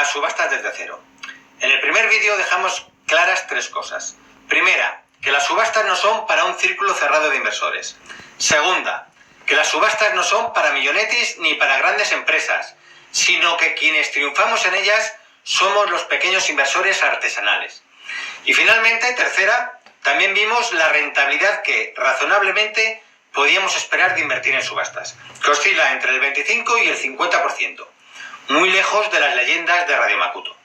a Subastas desde cero. En el primer vídeo dejamos claras tres cosas. Primera, que las subastas no son para un círculo cerrado de inversores. Segunda, que las subastas no son para millonetis ni para grandes empresas, sino que quienes triunfamos en ellas somos los pequeños inversores artesanales. Y finalmente, tercera, también vimos la rentabilidad que razonablemente podíamos esperar de invertir en subastas, que oscila entre el 25 y el 50%, muy lejos de las leyendas de Radio Makuto.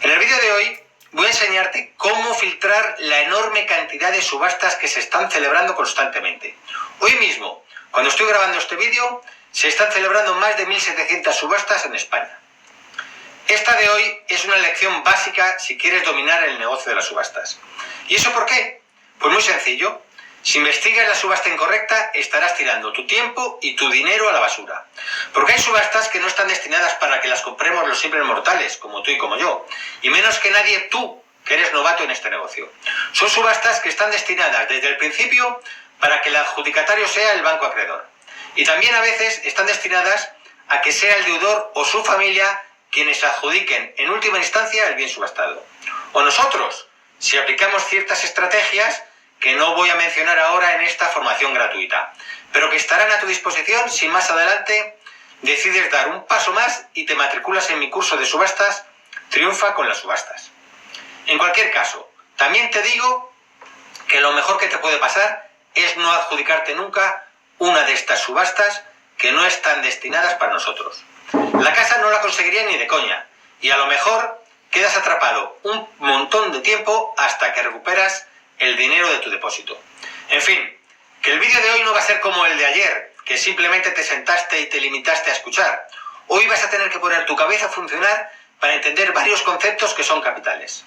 En el vídeo de hoy voy a enseñarte cómo filtrar la enorme cantidad de subastas que se están celebrando constantemente. Hoy mismo, cuando estoy grabando este vídeo, se están celebrando más de 1.700 subastas en España. Esta de hoy es una lección básica si quieres dominar el negocio de las subastas. ¿Y eso por qué? Pues muy sencillo. Si investigas la subasta incorrecta, estarás tirando tu tiempo y tu dinero a la basura. Porque hay subastas que no están destinadas para que las compremos los simples mortales, como tú y como yo, y menos que nadie tú, que eres novato en este negocio. Son subastas que están destinadas desde el principio para que el adjudicatario sea el banco acreedor. Y también a veces están destinadas a que sea el deudor o su familia quienes adjudiquen en última instancia el bien subastado. O nosotros, si aplicamos ciertas estrategias que no voy a mencionar ahora en esta formación gratuita, pero que estarán a tu disposición si más adelante decides dar un paso más y te matriculas en mi curso de subastas Triunfa con las subastas. En cualquier caso, también te digo que lo mejor que te puede pasar es no adjudicarte nunca una de estas subastas que no están destinadas para nosotros. La casa no la conseguiría ni de coña, y a lo mejor quedas atrapado un montón de tiempo hasta que recuperas el dinero de tu depósito. En fin, que el vídeo de hoy no va a ser como el de ayer, que simplemente te sentaste y te limitaste a escuchar. Hoy vas a tener que poner tu cabeza a funcionar para entender varios conceptos que son capitales.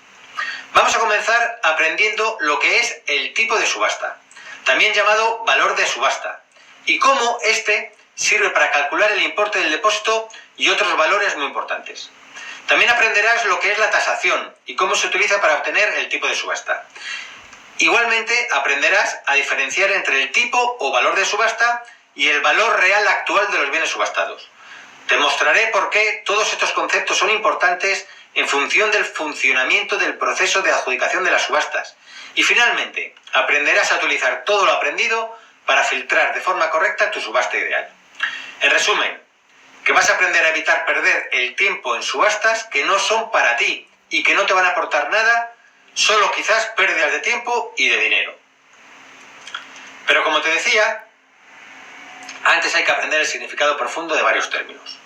Vamos a comenzar aprendiendo lo que es el tipo de subasta, también llamado valor de subasta, y cómo este sirve para calcular el importe del depósito y otros valores muy importantes. También aprenderás lo que es la tasación y cómo se utiliza para obtener el tipo de subasta. Igualmente aprenderás a diferenciar entre el tipo o valor de subasta y el valor real actual de los bienes subastados. Te mostraré por qué todos estos conceptos son importantes en función del funcionamiento del proceso de adjudicación de las subastas. Y finalmente, aprenderás a utilizar todo lo aprendido para filtrar de forma correcta tu subasta ideal. En resumen, que vas a aprender a evitar perder el tiempo en subastas que no son para ti y que no te van a aportar nada, solo quizás pérdidas de tiempo y de dinero. Pero como te decía, antes hay que aprender el significado profundo de varios términos.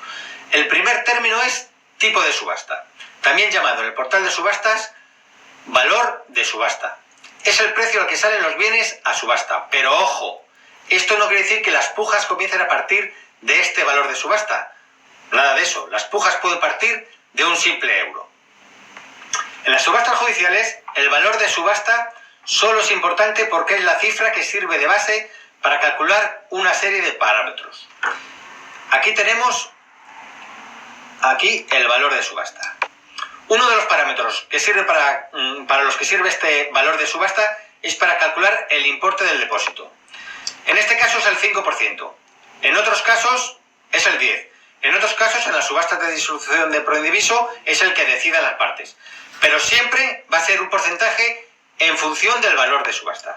El primer término es tipo de subasta, también llamado en el portal de subastas valor de subasta. Es el precio al que salen los bienes a subasta, pero ojo, esto no quiere decir que las pujas comiencen a partir de este valor de subasta. Nada de eso, las pujas pueden partir de un simple euro. En las subastas judiciales, el valor de subasta solo es importante porque es la cifra que sirve de base para calcular una serie de parámetros. Aquí tenemos el valor de subasta. Uno de los parámetros que sirve para los que sirve este valor de subasta es para calcular el importe del depósito. En este caso es el 5%. En otros casos es el 10%. En otros casos, en las subastas de disolución de proindiviso, es el que decidan las partes. Pero siempre va a ser un porcentaje en función del valor de subasta.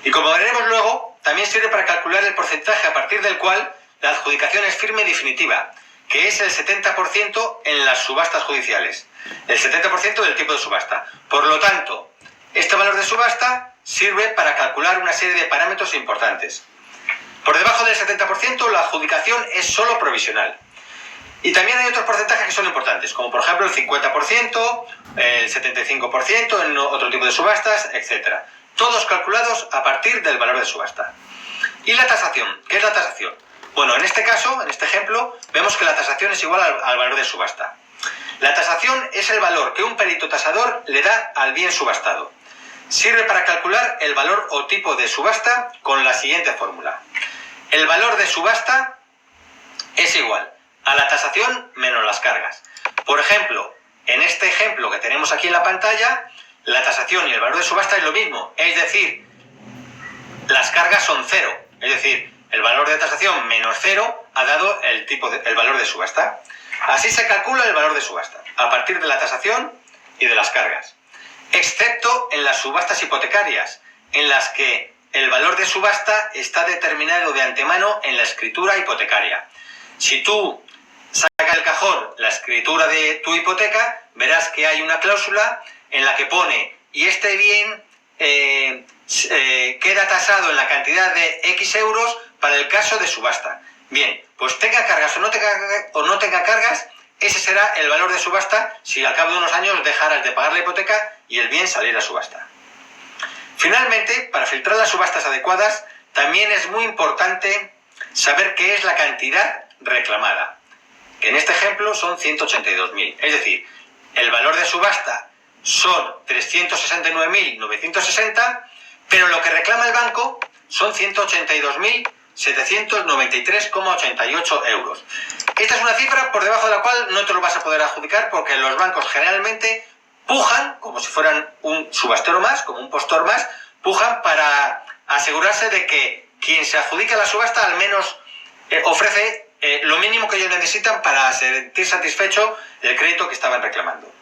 Y como veremos luego, también sirve para calcular el porcentaje a partir del cual la adjudicación es firme y definitiva, que es el 70% en las subastas judiciales, el 70% del tipo de subasta. Por lo tanto, este valor de subasta sirve para calcular una serie de parámetros importantes. Por debajo del 70%, la adjudicación es solo provisional. Y también hay otros porcentajes que son importantes, como por ejemplo el 50%, el 75% en otro tipo de subastas, etc. Todos calculados a partir del valor de subasta. ¿Y la tasación? ¿Qué es la tasación? Bueno, en este caso, en este ejemplo, vemos que la tasación es igual al valor de subasta. La tasación es el valor que un perito tasador le da al bien subastado. Sirve para calcular el valor o tipo de subasta con la siguiente fórmula. El valor de subasta es igual a la tasación menos las cargas. Por ejemplo, en este ejemplo que tenemos aquí en la pantalla, la tasación y el valor de subasta es lo mismo, es decir, las cargas son cero, es decir, el valor de tasación menos cero ha dado el valor de subasta. Así se calcula el valor de subasta, a partir de la tasación y de las cargas, excepto en las subastas hipotecarias, en las que el valor de subasta está determinado de antemano en la escritura hipotecaria. Si tú sacas del cajón la escritura de tu hipoteca, verás que hay una cláusula en la que pone: y este bien queda tasado en la cantidad de X euros para el caso de subasta. Bien, pues tenga cargas o no tenga cargas, ese será el valor de subasta si al cabo de unos años dejaras de pagar la hipoteca y el bien saliera a subasta. Finalmente, para filtrar las subastas adecuadas, también es muy importante saber qué es la cantidad reclamada, que en este ejemplo son 182.000. Es decir, el valor de subasta son 369.960, pero lo que reclama el banco son 182.793,88 euros. Esta es una cifra por debajo de la cual no te lo vas a poder adjudicar, porque los bancos generalmente pujan, como si fueran un subastero más, como un postor más, pujan para asegurarse de que quien se adjudica la subasta al menos ofrece lo mínimo que ellos necesitan para sentir satisfecho el crédito que estaban reclamando.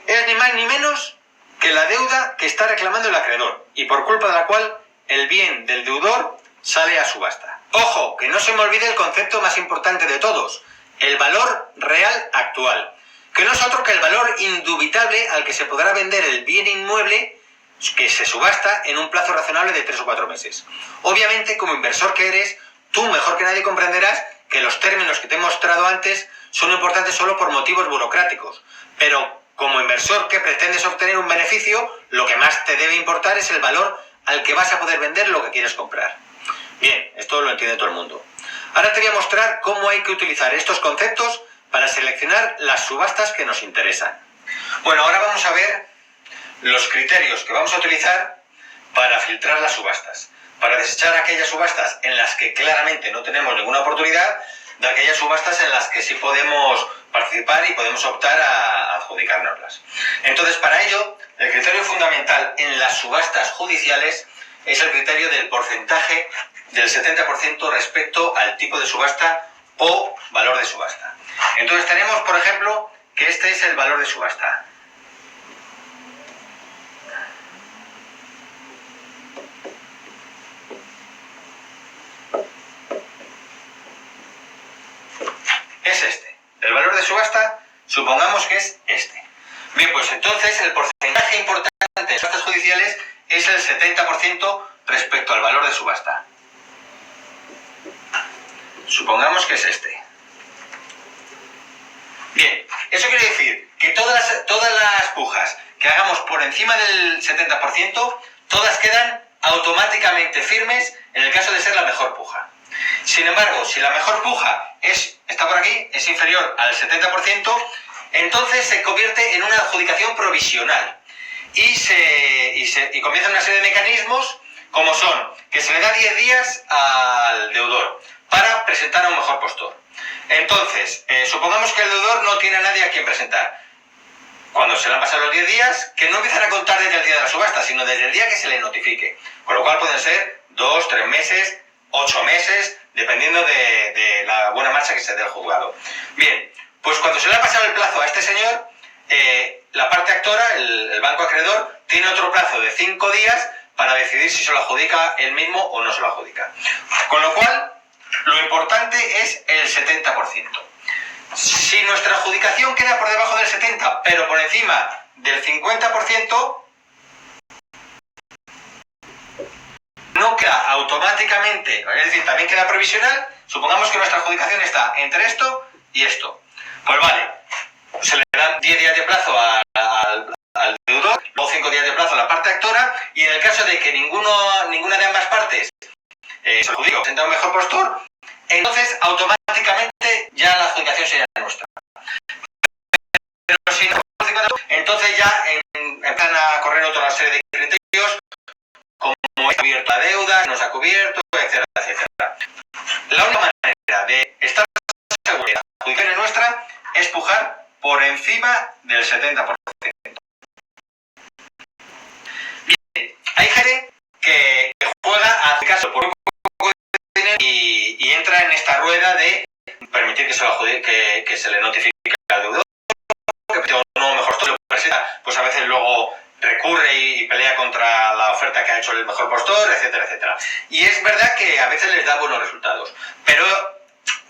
Es ni más ni menos que la deuda que está reclamando el acreedor y por culpa de la cual el bien del deudor sale a subasta. Ojo, que no se me olvide el concepto más importante de todos, el valor real actual, que no es otro que el valor indubitable al que se podrá vender el bien inmueble que se subasta en un plazo razonable de 3 o 4 meses. Obviamente, como inversor que eres, tú mejor que nadie comprenderás que los términos que te he mostrado antes son importantes solo por motivos burocráticos, pero como inversor que pretendes obtener un beneficio, lo que más te debe importar es el valor al que vas a poder vender lo que quieres comprar. Bien, esto lo entiende todo el mundo. Ahora te voy a mostrar cómo hay que utilizar estos conceptos para seleccionar las subastas que nos interesan. Bueno, ahora vamos a ver los criterios que vamos a utilizar para filtrar las subastas, para desechar aquellas subastas en las que claramente no tenemos ninguna oportunidad, de aquellas subastas en las que sí podemos participar y podemos optar a adjudicárnoslas. Entonces, para ello, el criterio fundamental en las subastas judiciales es el criterio del porcentaje del 70% respecto al tipo de subasta o valor de subasta. Entonces tenemos, por ejemplo, que este es el valor de subasta. Es este. El valor de subasta, supongamos que es este. Bien, pues entonces el porcentaje importante de subastas judiciales es el 70% respecto al valor de subasta. Supongamos que es este. Bien, eso quiere decir que todas las pujas que hagamos por encima del 70%, todas quedan automáticamente firmes en el caso de ser la mejor puja. Sin embargo, si la mejor puja está por aquí, es inferior al 70%, entonces se convierte en una adjudicación provisional y comienza una serie de mecanismos como son que se le da 10 días al deudor para presentar a un mejor postor. Entonces, supongamos que el deudor no tiene a nadie a quien presentar. Cuando se le han pasado los 10 días, que no empiezan a contar desde el día de la subasta, sino desde el día que se le notifique. Con lo cual pueden ser 2, 3 meses, 8 meses, dependiendo de la buena marcha que se dé al juzgado. Bien, pues cuando se le ha pasado el plazo a este señor, la parte actora, el banco acreedor, tiene otro plazo de 5 días para decidir si se lo adjudica él mismo o no se lo adjudica. Con lo cual, lo importante es el 70%. Si nuestra adjudicación queda por debajo del 70%, pero por encima del 50%, no queda automáticamente, es decir, también queda provisional. Supongamos que nuestra adjudicación está entre esto y esto. Pues vale, se le dan 10 días de plazo al deudor, luego 5 días de plazo a la parte actora, y en el caso de que ninguna de ambas partes se adjudique o presenta un mejor postor, entonces automáticamente ya la adjudicación sería nuestra. Pero si no, entonces ya empiezan a correr otra serie de criterios, como está abierta la deuda, nos ha cubierto, etcétera, etcétera. La única manera de estar seguro de que la adjudicación es nuestra es pujar por encima del 70%. Bien, hay gente que juega a adjudicarse por un poco de dinero y entra en esta rueda de permitir que se lo que se le notifica al deudor, que no, mejor todo lo presenta, pues a veces luego recurre y pelea contra la oferta que ha hecho el mejor postor, etcétera, etcétera. Y es verdad que a veces les da buenos resultados, pero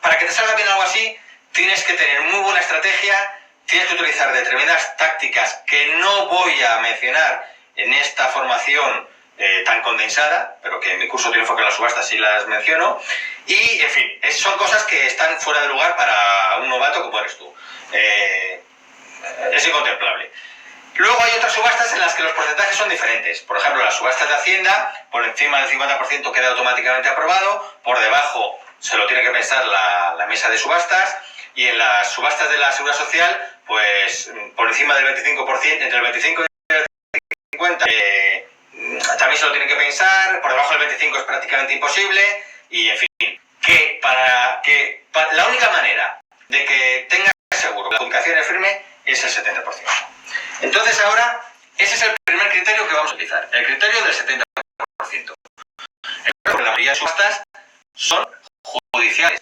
para que te salga bien algo así, tienes que tener muy buena estrategia, tienes que utilizar determinadas tácticas que no voy a mencionar en esta formación tan condensada, pero que en mi curso de enfoque en la subasta sí las menciono, y en fin, son cosas que están fuera de lugar para un novato como eres tú. Es incontemplable. Luego hay otras subastas en las que los porcentajes son diferentes. Por ejemplo, las subastas de Hacienda, por encima del 50% queda automáticamente aprobado, por debajo se lo tiene que pensar la mesa de subastas, y en las subastas de la Seguridad Social, pues por encima del 25%, entre el 25 y el 50%, también se lo tiene que pensar, por debajo del 25% es prácticamente imposible, y en fin, la única manera de que tengas seguro que la adjudicación es firme es el 70%. Entonces ahora, ese es el primer criterio que vamos a utilizar, el criterio del 70%. La mayoría de subastas son judiciales,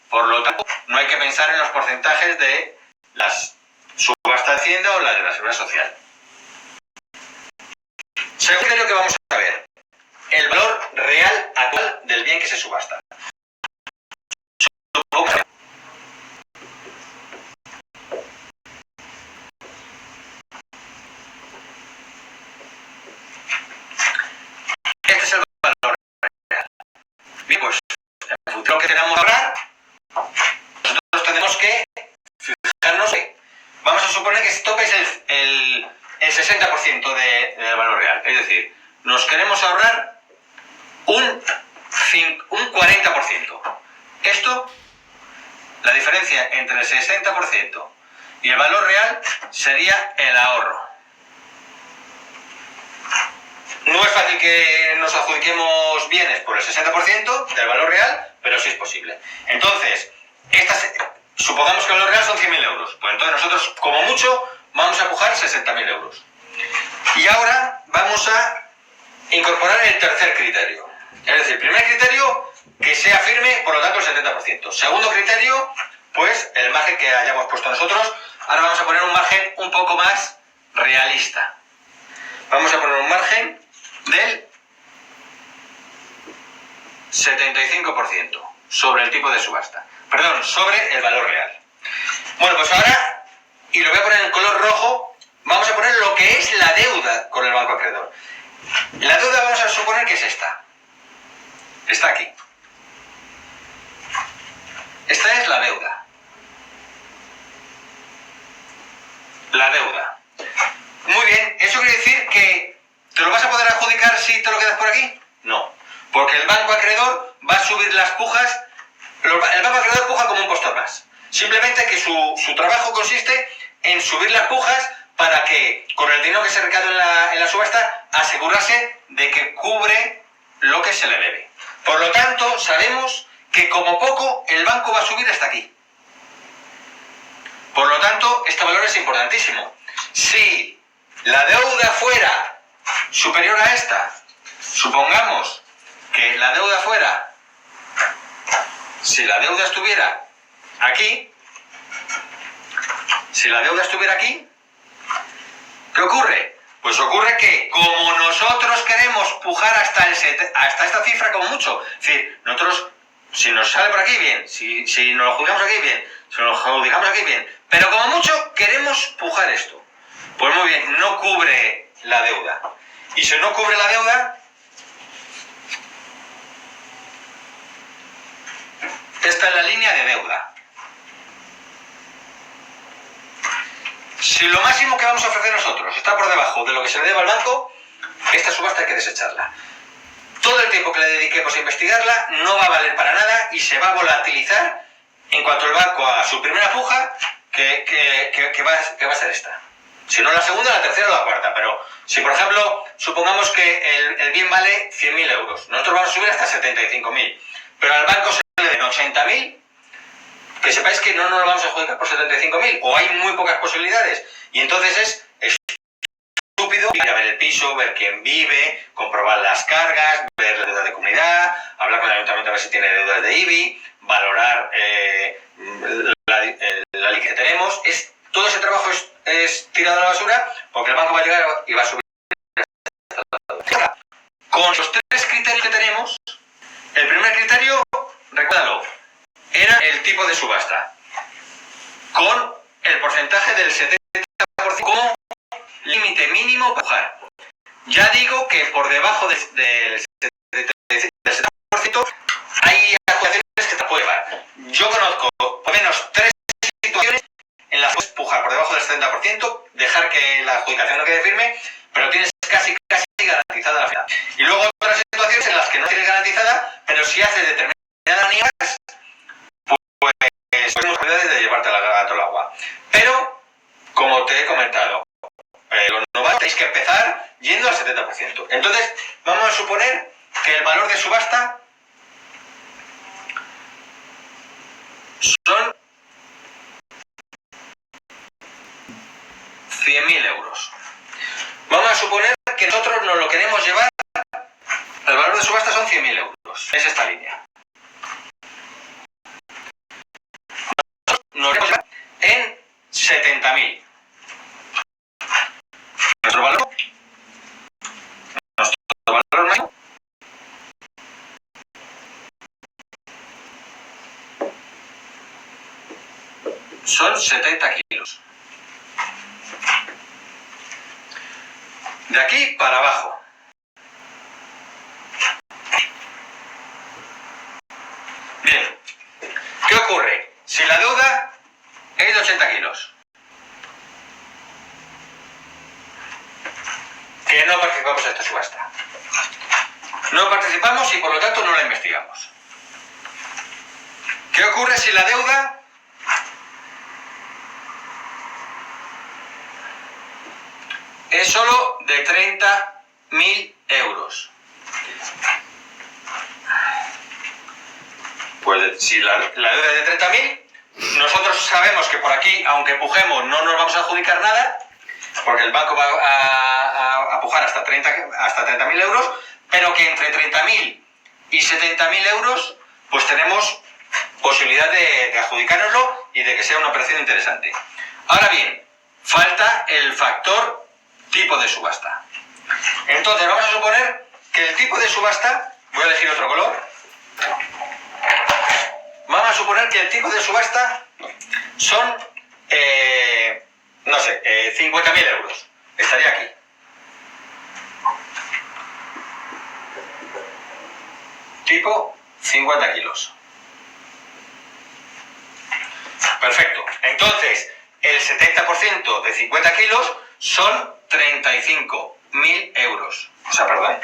por lo tanto no hay que pensar en los porcentajes de las subastas de Hacienda o las de la Seguridad Social. Segundo criterio que vamos a ver, el valor real actual del bien que se subasta. Este es el valor real. Bien, pues en función de lo que queramos ahorrar, nosotros tenemos que fijarnos que vamos a suponer que este tope es el 60% del valor real. Es decir, nos queremos ahorrar un 40%. Esto, la diferencia entre el 60% y el valor real sería el ahorro. No es fácil que nos adjudiquemos bienes por el 60% del valor real, pero sí es posible. Entonces, supongamos que el valor real son 100.000 euros. Pues entonces nosotros, como mucho, vamos a empujar 60.000 euros. Y ahora vamos a incorporar el tercer criterio. Es decir, primer criterio, que sea firme, por lo tanto el 70%. Segundo criterio, pues el margen que hayamos puesto nosotros. Ahora vamos a poner un margen un poco más realista. Vamos a poner un margen del 75% sobre el tipo de subasta. Perdón, sobre el valor real. Bueno, pues ahora, y lo voy a poner en color rojo, vamos a poner lo que es la deuda con el banco acreedor. La deuda vamos a suponer que es esta. Está aquí. Esta es la deuda. La deuda. Muy bien, ¿eso quiere decir que te lo vas a poder adjudicar si te lo quedas por aquí? No, porque el banco acreedor va a subir las pujas. El banco acreedor puja como un postor más. Simplemente que su trabajo consiste en subir las pujas para que, con el dinero que se recaude en la subasta, asegurarse de que cubre lo que se le debe. Por lo tanto, sabemos que como poco el banco va a subir hasta aquí. Por lo tanto, este valor es importantísimo. Si la deuda fuera superior a esta, supongamos que la deuda fuera, si la deuda estuviera aquí, ¿qué ocurre? Pues ocurre que como nosotros queremos pujar hasta esta cifra como mucho, es decir, nosotros, si nos sale por aquí bien, si nos lo adjudicamos aquí bien, si nos lo adjudicamos aquí bien, pero como mucho queremos pujar esto, pues muy bien, no cubre la deuda. Y si no cubre la deuda, esta es la línea de deuda. Si lo máximo que vamos a ofrecer nosotros está por debajo de lo que se le debe al banco, esta subasta hay que desecharla. Todo el tiempo que le dediquemos a investigarla no va a valer para nada y se va a volatilizar en cuanto el banco haga su primera puja, que va a ser esta. Si no la segunda, la tercera o la cuarta. Pero si, por ejemplo, supongamos que el bien vale 100.000 euros, nosotros vamos a subir hasta 75.000, pero al banco se le den 80.000, que sepáis que no nos lo vamos a adjudicar por 75.000, o hay muy pocas posibilidades, y entonces es estúpido ir a ver el piso, ver quién vive, comprobar las cargas, ver la deuda de comunidad, hablar con el ayuntamiento a ver si tiene deudas de IBI, valorar la liquidez que tenemos, todo ese trabajo es tirado a la basura porque el banco va a llegar y va a subir. Con los tres criterios que tenemos, el primer criterio, recuérdalo, era el tipo de subasta, con el porcentaje del 70% como límite mínimo para pujar. Ya digo que por debajo del 70% hay actuaciones que te pueden llevar. Yo conozco por menos 3 situaciones en las que puedes pujar por debajo del 70%, dejar que la adjudicación no quede firme, pero tienes casi garantizada la final. Y luego otras situaciones en las que no tienes garantizada, pero si haces determinadas niegas, pues tenemos posibilidades de llevarte la gato al agua. Pero, como te he comentado, los novatos tenéis que empezar yendo al 70%. Entonces, vamos a suponer que el valor de subasta son 100.000 euros. Vamos a suponer que nosotros nos lo queremos llevar, el valor de subasta son 100.000 euros. Es esta línea. Nos queremos llevar en 70.000. Nuestro valor máximo son 70 kilos. De aquí para abajo. Bien. ¿Qué ocurre? Si la deuda es de 80 kilos, que no participamos en esta subasta. No participamos y por lo tanto no la investigamos. ¿Qué ocurre si la deuda es solo de 30.000 euros? Pues si la deuda es de 30.000, nosotros sabemos que por aquí, aunque pujemos, no nos vamos a adjudicar nada, porque el banco va a pujar hasta 30.000 euros, pero que entre 30.000 y 70.000 euros, pues tenemos posibilidad de adjudicárnoslo y de que sea una operación interesante. Ahora bien, falta el factor tipo de subasta. Entonces vamos a suponer que el tipo de subasta, voy a elegir otro color, vamos a suponer que el tipo de subasta son, no sé, 50.000 euros, estaría aquí. Tipo 50 kilos. Perfecto. Entonces, el 70% de 50 kilos son 35.000 euros. O sea, perdón.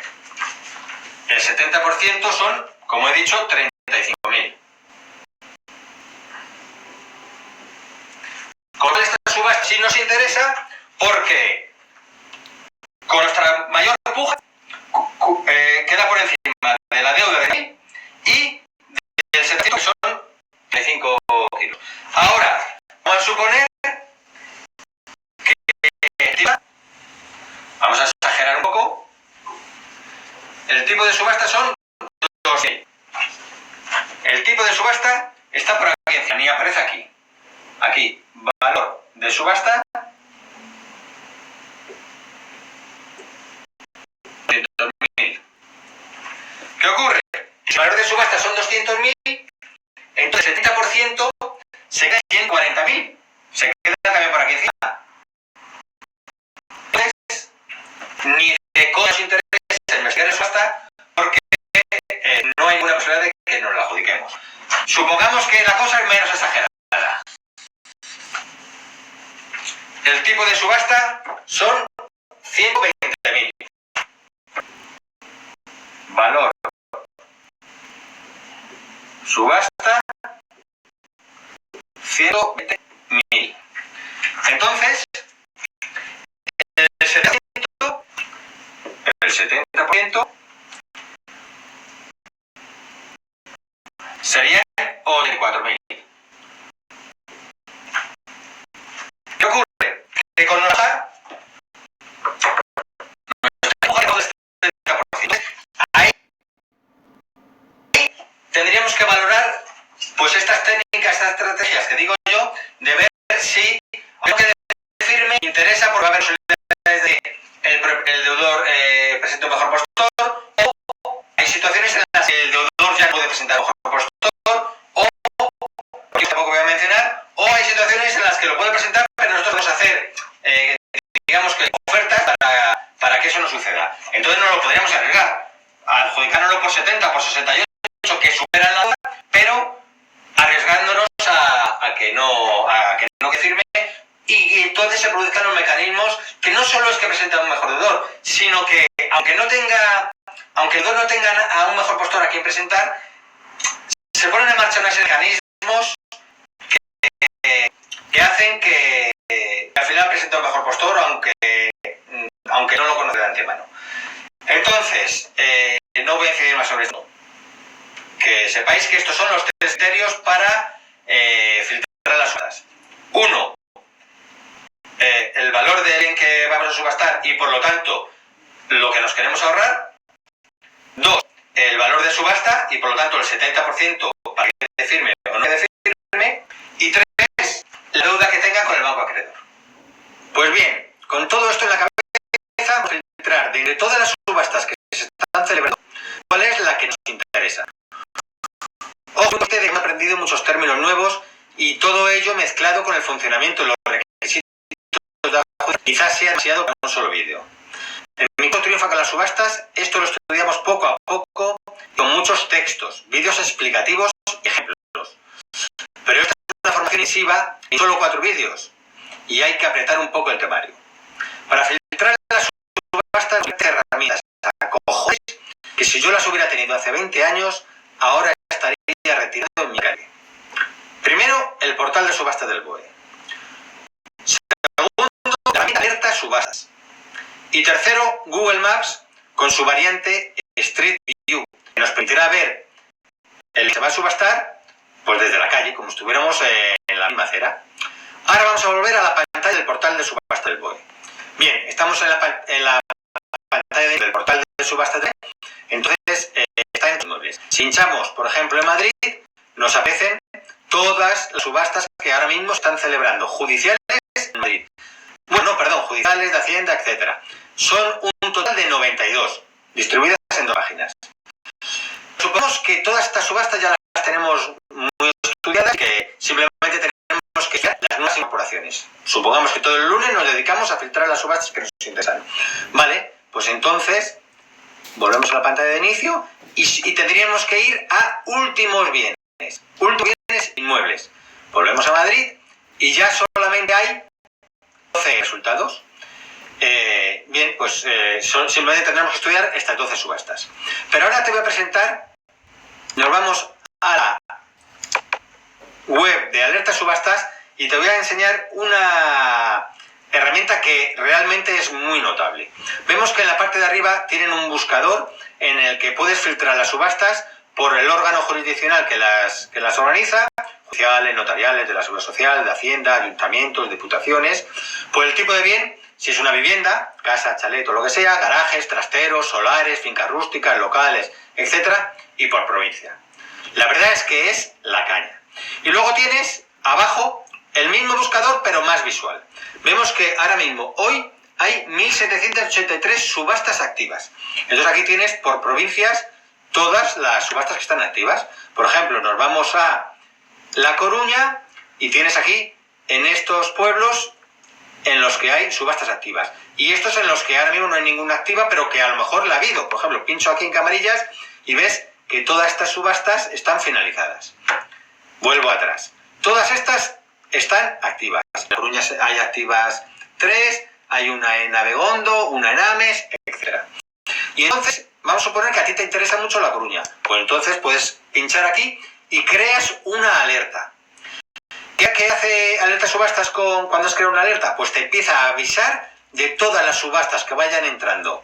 El 70% son, como he dicho, 35.000. Con esta subasta sí nos interesa porque con nuestra mayor puja queda por encima de la deuda de 1.000 y del 70% que son 35 kilos. Ahora, vamos a suponer que vamos a exagerar un poco. El tipo de subasta son 2.000. El tipo de subasta está por aquí, ni aparece aquí. Aquí, valor de subasta 200.000. ¿Qué ocurre? Si el valor de subasta son 200.000, entonces el 70% se queda en 140.000. Se queda también por aquí encima. Entonces, ni de cosas interesa investigar el subasta porque no hay ninguna posibilidad de que nos la adjudiquemos. Supongamos que la cosa es menos exagerada. El tipo de subasta son 120.000. Valor subasta 120.000. Entonces, el 70% serían 84.000. ¿Qué ocurre? Que con nuestra ahí tendríamos que valorar pues estas técnicas, esta estrategia Aunque firme interesa porque va a haber posibilidades de el deudor presente un mejor postor, o hay situaciones en las que el deudor ya no puede presentar un mejor postor, o que tampoco voy a mencionar, o hay situaciones en las que lo puede presentar, pero nosotros vamos a hacer digamos que ofertas para que eso no suceda. Entonces no lo podríamos arriesgar, adjudicárnoslo por 70, por 68, que superan la hora, pero arriesgándonos a que no firme, y entonces se produzcan los mecanismos que no solo es que presente a un mejor deudor, sino que aunque el deudor no tenga a un mejor postor a quien presentar, se ponen en marcha unos mecanismos que hacen que al final presente un mejor postor, aunque no lo conoce de antemano. Entonces, no voy a incidir más sobre esto. Que sepáis que estos son los 3 criterios para filtrar las subastas. 1. El valor del bien que vamos a subastar y por lo tanto lo que nos queremos ahorrar. 2. El valor de subasta y por lo tanto el 70% para que quede firme o no quede firme. Y 3. La deuda que tenga con el banco acreedor. Pues bien, con todo esto en la cabeza vamos a filtrar de entre todas las subastas que se están celebrando cuál es la que nos interesa. Ojo, ustedes han aprendido muchos términos nuevos y todo ello mezclado con el funcionamiento de los requisitos de la justicia quizás sea demasiado para un solo vídeo. En mi curso Triunfa con las subastas, esto lo estudiamos poco a poco con muchos textos, vídeos explicativos y ejemplos. Pero esta es una formación intensiva en solo 4 vídeos y hay que apretar un poco el temario. Para filtrar las subastas hay herramientas a cojones que si yo las hubiera tenido hace 20 años, ahora estaría retirado en mi calle. Primero, el portal de subastas del BOE. Segundo, la herramienta alerta subastas. Y tercero, Google Maps con su variante Street View, que nos permitirá ver el que se va a subastar pues desde la calle, como si estuviéramos en la misma acera. Ahora vamos a volver a la pantalla del portal de subastas del BOE. Bien, estamos en la pantalla del portal de subastas del BOE. Entonces, está en inmuebles. Si hinchamos, por ejemplo, en Madrid, nos aparecen todas las subastas que ahora mismo están celebrando, judiciales en Madrid. Bueno, no, perdón, judiciales, de Hacienda, etc. Son un total de 92, distribuidas en 2 páginas. Supongamos que todas estas subastas ya las tenemos muy estudiadas y que simplemente tenemos que estudiar las nuevas incorporaciones. Supongamos que todo el lunes nos dedicamos a filtrar las subastas que nos interesan. Vale, pues entonces volvemos a la pantalla de inicio y tendríamos que ir a últimos bienes. Últimos bienes inmuebles. Volvemos a Madrid y ya solamente hay 12 resultados. Bien, pues simplemente tendremos que estudiar estas 12 subastas. Pero ahora te voy a presentar, nos vamos a la web de Alerta Subastas y te voy a enseñar una herramienta que realmente es muy notable. Vemos que en la parte de arriba tienen un buscador en el que puedes filtrar las subastas por el órgano jurisdiccional que las organiza, judiciales, notariales, de la Seguridad Social, de Hacienda, ayuntamientos, diputaciones, por el tipo de bien, si es una vivienda, casa, chalet o lo que sea, garajes, trasteros, solares, fincas rústicas, locales, etc. y por provincia. La verdad es que es la caña. Y luego tienes abajo el mismo buscador pero más visual. Vemos que ahora mismo, hoy, hay 1.783 subastas activas. Entonces aquí tienes por provincias todas las subastas que están activas. Por ejemplo, nos vamos a La Coruña y tienes aquí en estos pueblos en los que hay subastas activas. Y estos en los que ahora mismo no hay ninguna activa, pero que a lo mejor la ha habido. Por ejemplo, pincho aquí en Camarillas y ves que todas estas subastas están finalizadas. Vuelvo atrás. Todas estas están activas. En La Coruña hay activas 3, hay una en Abegondo, una en Ames, etc. Y entonces, vamos a suponer que a ti te interesa mucho La Coruña. Pues entonces puedes pinchar aquí y creas una alerta. ¿Qué hace Alerta Subastas cuando has creado una alerta? Pues te empieza a avisar de todas las subastas que vayan entrando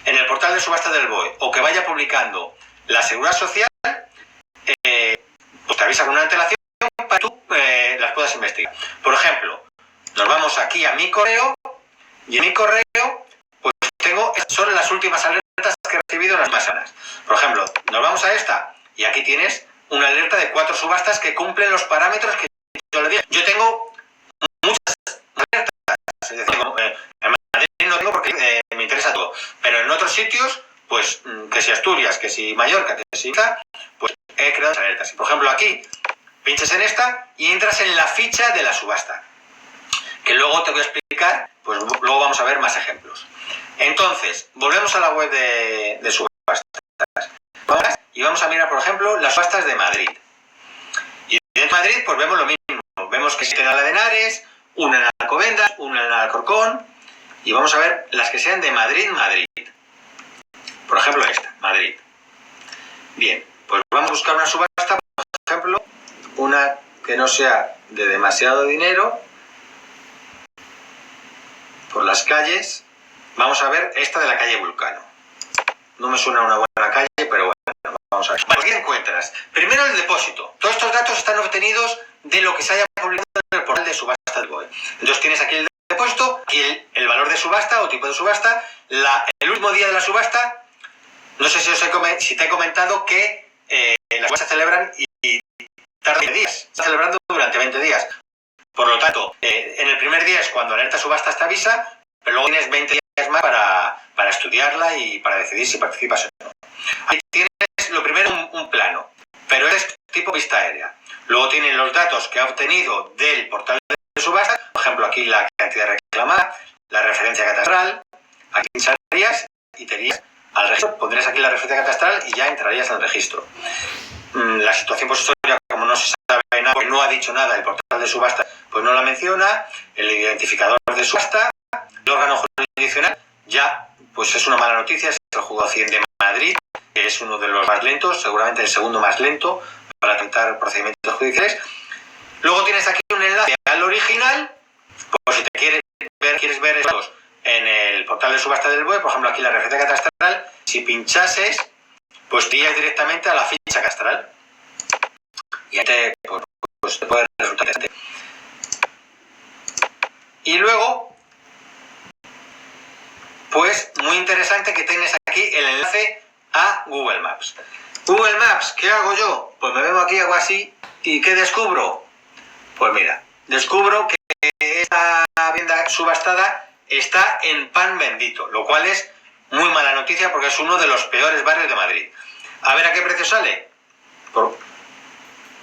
en el portal de subastas del BOE o que vaya publicando la Seguridad Social, pues te avisa con una antelación para que tú las puedas investigar. Por ejemplo, nos vamos aquí a mi correo y en mi correo pues son las últimas alertas que he recibido en las últimas semanas. Por ejemplo, nos vamos a esta y aquí tienes una alerta de 4 subastas que cumplen los parámetros que yo le di. Yo tengo muchas Es decir, en Madrid no tengo porque me interesa todo. Pero en otros sitios, pues que si Asturias, que si Mallorca, que si pues he creado esas alertas. Y por ejemplo aquí, pinchas en esta y entras en la ficha de la subasta. Que luego te voy a explicar, pues luego vamos a ver más ejemplos. Entonces, volvemos a la web de subastas. Y vamos a mirar, por ejemplo, las subastas de Madrid. Y de Madrid, pues vemos lo mismo. Vemos que existen en la de Henares, una en Alcobendas, una en Alcorcón. Y vamos a ver las que sean de Madrid, Madrid. Por ejemplo, esta, Madrid. Bien, pues vamos a buscar una subasta, por ejemplo, una que no sea de demasiado dinero. Por las calles, vamos a ver esta de la calle Vulcano. No me suena una buena calle, pero bueno, vamos a ver. Bueno, ¿qué encuentras? Primero el depósito. Todos estos datos están obtenidos de lo que se haya publicado en el portal de subasta del BOE. Entonces tienes aquí el depósito, aquí el valor de subasta o tipo de subasta, el último día de la subasta. No sé si te he comentado que las subastas se celebran y tardan 20 días. Se está celebrando durante 20 días. Por lo tanto, en el primer día es cuando Alerta Subastas te avisa, pero luego tienes 20 días más para estudiarla y para decidir si participas o no. Ahí tienes lo primero un plano, pero es tipo vista aérea. Luego tienen los datos que ha obtenido del portal de subasta, por ejemplo aquí la cantidad reclamada, la referencia catastral. Aquí pincharías y te irías al registro, pondrías aquí la referencia catastral y ya entrarías al registro. La situación posesoria, como no se sabe nada, porque no ha dicho nada el portal de subasta, pues no la menciona. El identificador de subasta, el órgano jurisdiccional, ya pues es una mala noticia, es el Juzgado 100 de Madrid, que es uno de los más lentos, seguramente el segundo más lento para tratar procedimientos judiciales. Luego tienes aquí un enlace al original, pues si te quieres ver estos en el portal de subasta del BOE, por ejemplo aquí la referencia catastral, si pinchases, pues te irías directamente a la ficha catastral. Y ahí te puede resultar interesante. Y luego, pues muy interesante que tienes aquí el enlace a Google Maps. Google Maps, ¿qué hago yo? Pues me vengo aquí, hago así, ¿y qué descubro? Pues mira, descubro que esta vivienda subastada está en Pan Bendito, lo cual es muy mala noticia porque es uno de los peores barrios de Madrid. A ver a qué precio sale. Por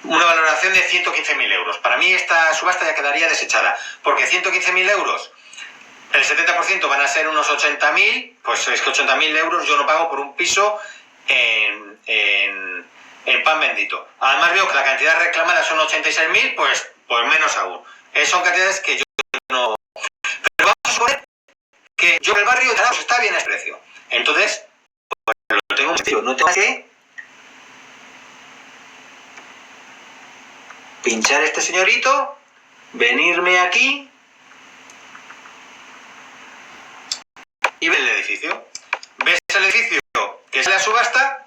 una valoración de 115.000 euros. Para mí esta subasta ya quedaría desechada, porque 115.000 euros, el 70% van a ser unos 80.000, pues es que 80.000 euros yo no pago por un piso en Pan Bendito. Además veo que la cantidad reclamada son 86.000, pues menos aún. Son cantidades que yo no... Pero vamos a suponer que yo en el barrio está bien a ese precio. Entonces, pues, lo tengo muy sencillo, no tengo que pinchar este señorito, venirme aquí y ver el edificio. Ves el edificio que es la subasta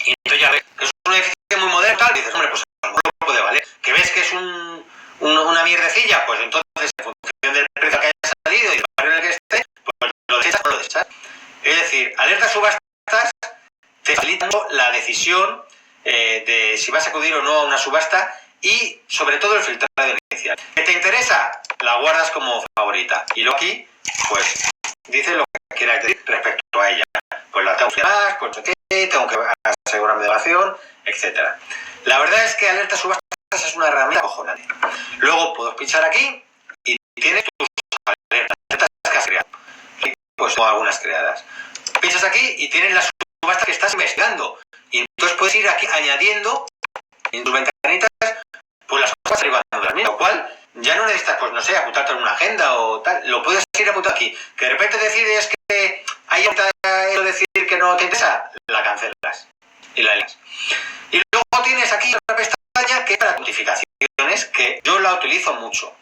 y entonces ya ves que es un edificio muy moderno, tal, y dices, hombre, pues a lo mejor puede valer. Que ves que es una mierdecilla, pues entonces en función del precio que haya salido y del barrio en el que esté, pues lo desechas o no lo desechas. Es decir, Alerta Subastas te facilita la decisión de si vas a acudir o no a una subasta y sobre todo el filtrado inicial. ¿Qué te interesa? La guardas como favorita y luego aquí pues dice lo que quieras decir respecto a ella. Pues la tengo que más, pues qué, tengo que asegurarme de evasión, etcétera. La verdad es que Alerta Subastas es una herramienta cojonante. Luego puedo pinchar aquí y tienes tus alertas que has creado. Pues tengo algunas creadas. Pinchas aquí y tienes las subastas que estás investigando. Y entonces puedes ir aquí añadiendo en tus ventanitas pues las cosas arriba de las mismas, lo cual ya no necesitas, pues no sé, apuntarte en una agenda o tal, lo puedes ir apuntando aquí. Que de repente decides que hay que decir que no te interesa, la cancelas y la leas. Y luego tienes aquí otra pestaña que es para notificaciones, que yo la utilizo mucho,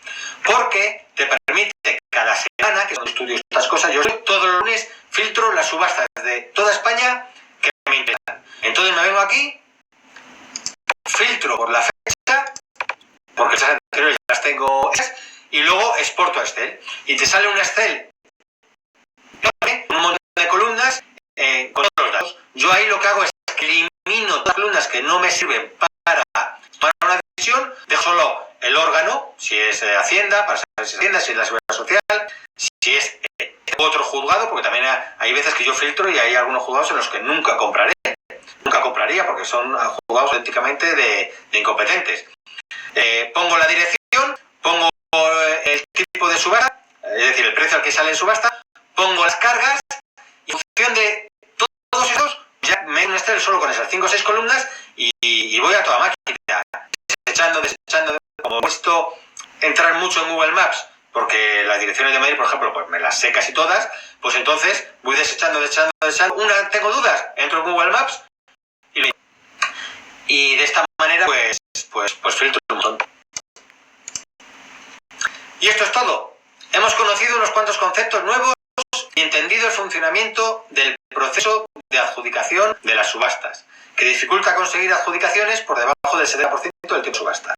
porque te permite cada semana, que son estudios estas cosas, yo todos los lunes filtro las subastas de toda España que me interesan. Entonces me vengo aquí, filtro por la fecha, porque esas anteriores las tengo, y luego exporto a Excel. Y te sale un Excel, un montón de columnas con todos los datos. Yo ahí lo que hago es que elimino todas las columnas que no me sirven para tomar una decisión, dejo solo el órgano, si es Hacienda, para saber si es Hacienda, si es la Seguridad Social, si es otro juzgado, porque también hay veces que yo filtro y hay algunos juzgados en los que nunca compraría porque son juzgados auténticamente de incompetentes. Pongo la dirección, pongo el tipo de subasta, es decir, el precio al que sale en subasta, pongo las cargas y en función de todos esos ya me he un Excel solo con esas 5 o 6 columnas y voy a toda máquina, desechando, como he puesto entrar mucho en Google Maps, porque las direcciones de Madrid, por ejemplo, pues me las sé casi todas, pues entonces voy desechando. Una, tengo dudas, entro en Google Maps y de esta manera pues filtro un montón. Y esto es todo. Hemos conocido unos cuantos conceptos nuevos y entendido el funcionamiento del proceso de adjudicación de las subastas, que dificulta conseguir adjudicaciones por debajo del 70% del tiempo de subasta.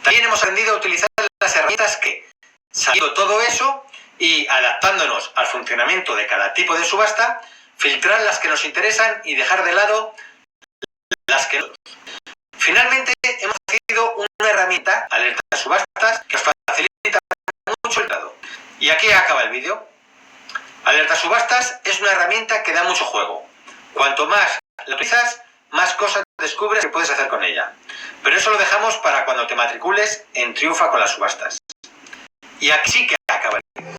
También hemos aprendido a utilizar las herramientas que, sabiendo todo eso y adaptándonos al funcionamiento de cada tipo de subasta, filtrar las que nos interesan y dejar de lado las que no. Finalmente, hemos decidido una herramienta, Alerta Subastas, que os facilita mucho el dado. Y aquí acaba el vídeo. Alerta Subastas es una herramienta que da mucho juego. Cuanto más la utilizas, más cosas descubres que puedes hacer con ella. Pero eso lo dejamos para cuando te matricules en Triunfa con las subastas. Y aquí sí que acaba el vídeo.